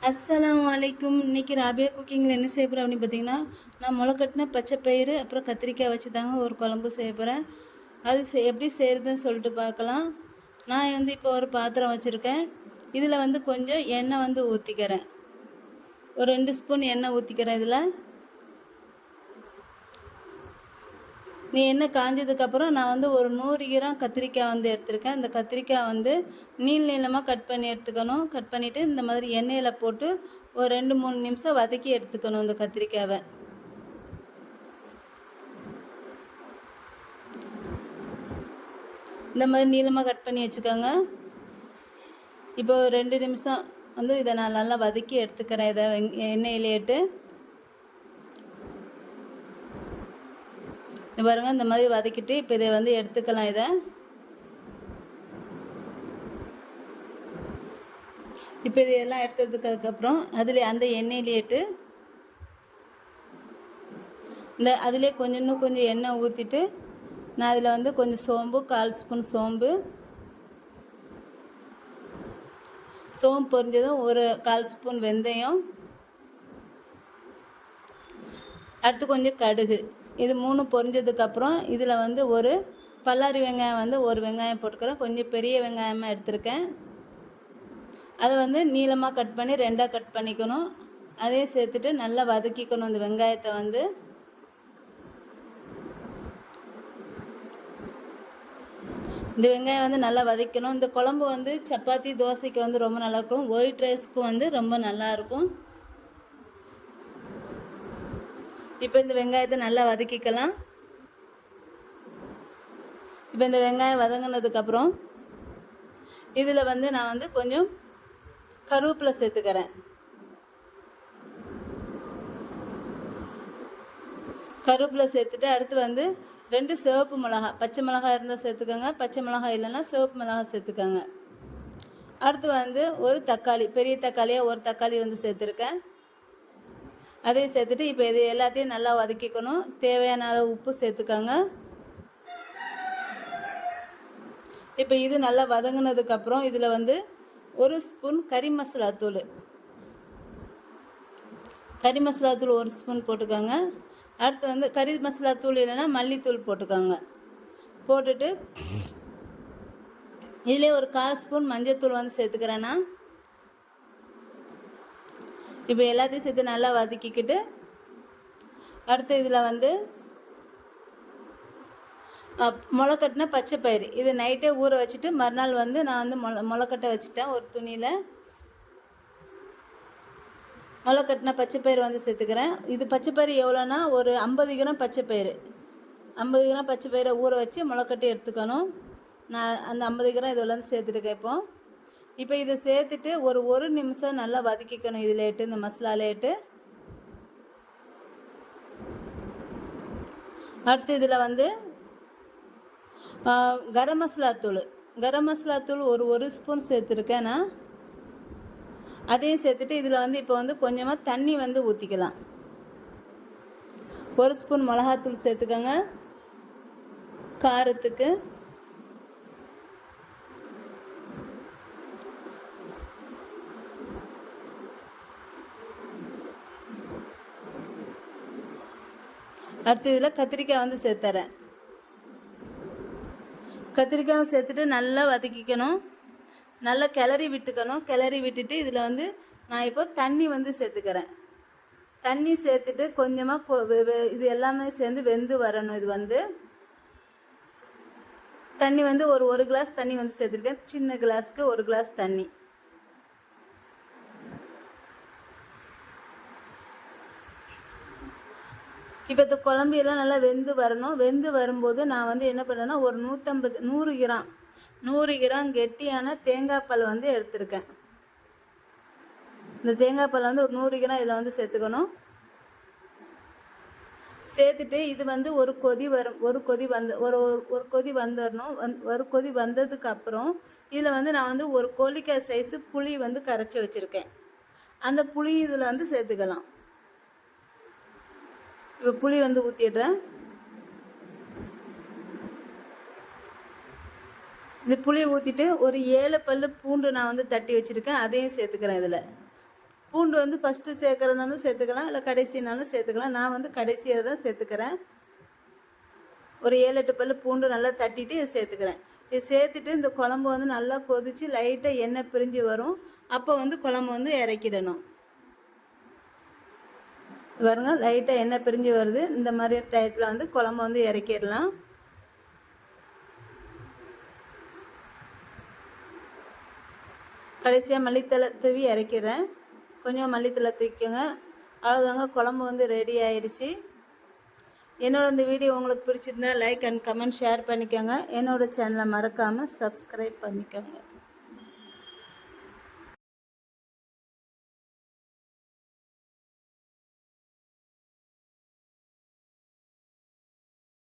அஸ்ஸலாமு அலைக்கும். இன்றைக்கி ராபியா குக்கிங்கில் என்ன செய்ய போகிறேன் அப்படின்னு பார்த்தீங்கன்னா, நான் முளைக்கட்டின பச்சை பயிறு அப்புறம் கத்திரிக்காய் வச்சு தாங்க ஒரு குழம்பு செய்ய போகிறேன். அது எப்படி செய்கிறதுன்னு சொல்லிட்டு பார்க்கலாம். நான் இப்போ ஒரு பாத்திரம் வச்சுருக்கேன். இதில் கொஞ்சம் எண்ணெய் ஊற்றிக்கிறேன். ஒரு 2 ஸ்பூன் எண்ணெய் ஊற்றிக்கிறேன். இதில் எண்ணெய் காஞ்சதுக்கப்புறம் நான் ஒரு 100 கிராம் கத்திரிக்காய் எடுத்திருக்கேன். இந்த கத்திரிக்காய் நீளமாக கட் பண்ணி எடுத்துக்கணும். கட் பண்ணிவிட்டு இந்த மாதிரி எண்ணெயில் போட்டு ஒரு 2-3 நிமிஷம் வதக்கி எடுத்துக்கணும் இந்த கத்திரிக்காவை. இந்த மாதிரி நீளமாக கட் பண்ணி வச்சுக்கோங்க. இப்போ 2 நிமிஷம் இதை நான் நல்லா வதக்கி எடுத்துக்கிறேன். இதை எண்ணெயிலேட்டு பாருங்க, இந்த மாதிரி வதக்கிட்டு இப்போ இதை எடுத்துக்கலாம். இதை இப்போ இதையெல்லாம் எடுத்ததுக்கப்புறம் அந்த எண்ணெயிலேட்டு அதிலே இன்னும் கொஞ்சம் எண்ணெய் ஊற்றிட்டு நான் அதில் கொஞ்சம் சோம்பு, 1/4 ஸ்பூன் சோம்பு பொரிஞ்சதும் ஒரு 1/4 ஸ்பூன் வெந்தயம், அடுத்து கொஞ்சம் கடுகு, இது 3 பொரிஞ்சதுக்கப்புறம் இதில் ஒரு பல்லாரி வெங்காயம் ஒரு வெங்காயம் போட்டுக்கிறேன். கொஞ்சம் பெரிய வெங்காயமாக எடுத்திருக்கேன். அதை நீளமாக கட் பண்ணி 2ஆக கட் பண்ணிக்கணும். அதையும் சேர்த்துட்டு நல்லா வதக்கிக்கணும். இந்த வெங்காயத்தை இந்த வெங்காயம் நல்லா வதக்கணும். இந்த குழம்பு சப்பாத்தி, தோசைக்கு ரொம்ப நல்லாயிருக்கும். ஒயிட் ரைஸ்க்கும் ரொம்ப நல்லாயிருக்கும். இப்போ இந்த வெங்காயத்தை நல்லா வதக்கிக்கலாம். இப்போ இந்த வெங்காயம் வதங்கினதுக்கப்புறம் இதில் நான் கொஞ்சம் கருவேப்பிலை சேர்த்துக்கிறேன். கருவேப்பிலை சேர்த்துட்டு அடுத்து 2 சிவப்பு மிளகாய், பச்சை மிளகாய் இருந்தால் சேர்த்துக்கோங்க. பச்சை மிளகாய் இல்லைன்னா சிவப்பு மிளகாய் சேர்த்துக்கோங்க. அடுத்து ஒரு தக்காளி, பெரிய தக்காளியாக ஒரு தக்காளி சேர்த்துருக்கேன். அதையும் சேர்த்துட்டு இப்போ இது எல்லாத்தையும் நல்லா வதக்கிக்கணும். தேவையான அளவு உப்பு சேர்த்துக்கோங்க. இப்போ இது நல்லா வதங்கினதுக்கப்புறம் இதில் 1 ஸ்பூன் கறி மசாலா தூள் 1 ஸ்பூன் போட்டுக்கோங்க. அடுத்து கறி மசாலா தூள் இல்லைன்னா மல்லித்தூள் போட்டுக்கோங்க. போட்டுட்டு இதிலே ஒரு 1/4 ஸ்பூன் மஞ்சத்தூள் சேர்த்துக்கிறேன்னா. இப்போ எல்லாத்தையும் சேர்த்து நல்லா வதக்கிக்கிட்டு அடுத்து இதில் முளைக்கட்டின பச்சை பயிறு இது நைட்டே ஊற வச்சுட்டு மறுநாள் நான் முளைக்கட்ட வச்சுட்டேன். ஒரு துணியில் முளைக்கட்டின பச்சை பயிறு சேர்த்துக்கிறேன். இது பச்சை பயிறு எவ்வளோன்னா ஒரு 50 கிராம் பச்சை பயிறு. 50 கிராம் பச்சை பயிரை ஊற வச்சு முளைக்கட்டி எடுத்துக்கணும். நான் அந்த 50 கிராம் இதில் சேர்த்துருக்கேன். இப்போ இதை சேர்த்துட்டு ஒரு நிமிஷம் நல்லா வதக்கிக்கணும். இதில் இந்த மசாலாலேட்டு அடுத்து இதில் கரம் மசாலா தூள் ஒரு ஸ்பூன் சேர்த்துருக்கேன் நான். அதையும் சேர்த்துட்டு இதில் இப்போ கொஞ்சமாக தண்ணி ஊற்றிக்கலாம். 1 ஸ்பூன் மிளகாத்தூள் சேர்த்துக்கோங்க காரத்துக்கு. அடுத்து இதில் கத்திரிக்காய் சேர்த்துறேன். கத்திரிக்காய் சேர்த்துட்டு நல்லா வதக்கிக்கணும். நல்லா கிளறி விட்டுக்கணும். கிளறி விட்டுட்டு இதில் நான் இப்போ தண்ணி சேர்த்துக்கிறேன். தண்ணி சேர்த்துட்டு கொஞ்சமாக இது எல்லாமே சேர்ந்து வெந்து வரணும். இது தண்ணி ஒரு கிளாஸ் தண்ணி சேர்த்துருக்கேன். சின்ன கிளாஸுக்கு 1 கிளாஸ் தண்ணி. இப்போ இந்த குழம்பு எல்லாம் நல்லா வெந்து வரணும். வெந்து வரும்போது நான் என்ன பண்ணேன்னா ஒரு 100 கிராம் கெட்டியான தேங்காய் பால் எடுத்திருக்கேன். இந்த தேங்காய் பால் ஒரு 100 கிராம் இதில் சேர்த்துக்கணும். சேர்த்துட்டு இது ஒரு கொதி வரும். ஒரு கொதி வந்துடணும். ஒரு கொதி வந்ததுக்கு அப்புறம் இதில் நான் ஒரு கோழிக்காய் சைஸு புளி கரைச்சி வச்சுருக்கேன். அந்த புளி இதில் சேர்த்துக்கலாம். இப்போ புளி ஊற்றிடுறேன். இந்த புளி ஊற்றிட்டு ஒரு 7 பல்லு பூண்டு நான் தட்டி வச்சுருக்கேன். அதையும் சேர்த்துக்கிறேன். இதில் பூண்டு வந்து ஃபஸ்ட்டு சேர்க்குறதுனாலும் சேர்த்துக்கலாம், இல்லை கடைசினாலும் சேர்த்துக்கலாம். நான் வந்து கடைசியாக தான் சேர்த்துக்கிறேன். ஒரு 7-8 பல் பூண்டு நல்லா தட்டிட்டு இதை சேர்த்துக்கிறேன். இது சேர்த்துட்டு இந்த குழம்பு வந்து நல்லா கொதித்து லைட்டாக எண்ணெய் பிரிஞ்சு வரும். அப்போ வந்து குழம்பு வந்து இறக்கிடணும். பாருங்க, லைட்டாக எண்ணெய் பிரிஞ்சு வருது. இந்த மாதிரி டயத்தில் வந்து குழம்பு வந்து இறக்கிடலாம். கடைசியாக மல்லித்தலை தூவி இறக்கிறேன். கொஞ்சம் மல்லித்தலை தூக்கிக்கோங்க. அவ்வளோதாங்க, குழம்பு வந்து ரெடி ஆயிடுச்சு. என்னோட இந்த வீடியோ உங்களுக்கு பிடிச்சிருந்தா லைக் அண்ட் கமெண்ட் ஷேர் பண்ணிக்கோங்க. என்னோடய சேனலை மறக்காமல் சப்ஸ்கிரைப் பண்ணிக்கோங்க.